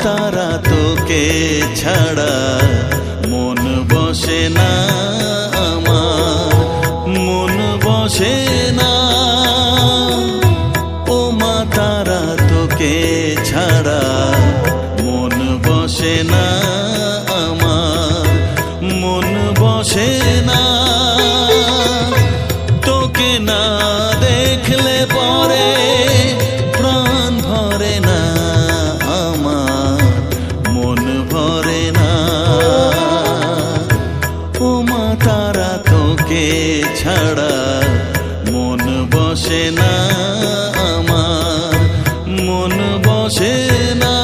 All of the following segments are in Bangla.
তারা তোকে ছাড়া মন বসে না আমার, মন বসে না। ও মা তারা তোকে ছাড়া মন বসে না আমার, মন বসে না। তোকে না দেখলে পরে প্রাণ ভরে না আমার, মন ভরে না। ও মা তারা তোকে ছাড়া মন বসে না আমার, মন বসে না।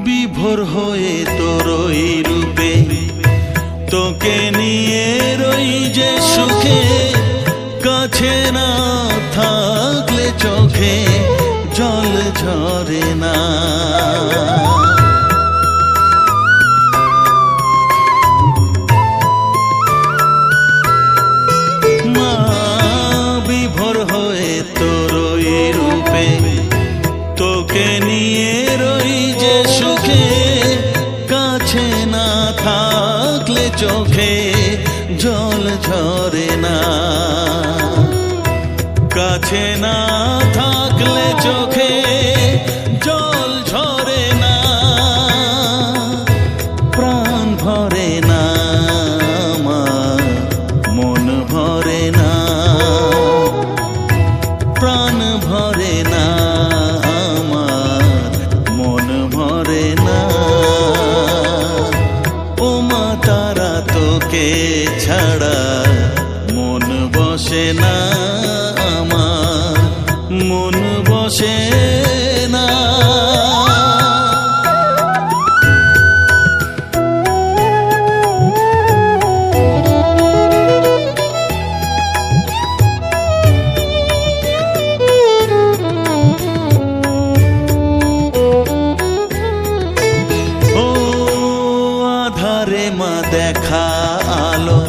বিভোর হয়ে তোর ওই রূপে তোকে নিয়ে রই যে সুখে, কাছে না থাকলে চোখে জল ঝরে না। মা বিভোর হয়ে তোর ওই রূপে তোকে নিয়ে রই যে সুখে, কাছে না থাকলে চোখে জল ঝরে না। কাছে না থাকলে চোখে জল ঝরে না, প্রাণ ভরে না আমার, মন ভরে না, প্রাণ ভরে না আমার, মন ভরে না। ও মা তারা তোকে ছাড়া মন বসে না আমার, মন বসে না। আধারে মা দেখা আলো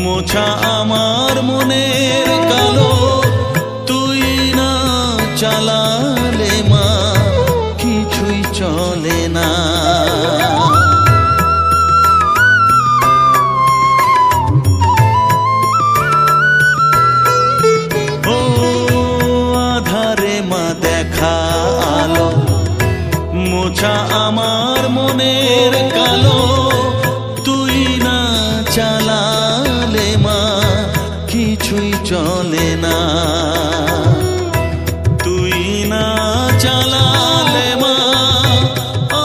মোছা আমার মনের কালো, তুই না চালালে মা কিছুই চলে না। ও আধারে মা দেখা আলো মোছা আমার মনের কালো, তুই না চালালে মা কিছুই চলে না। তুই না চালালে মা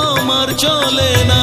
আমার চলে না।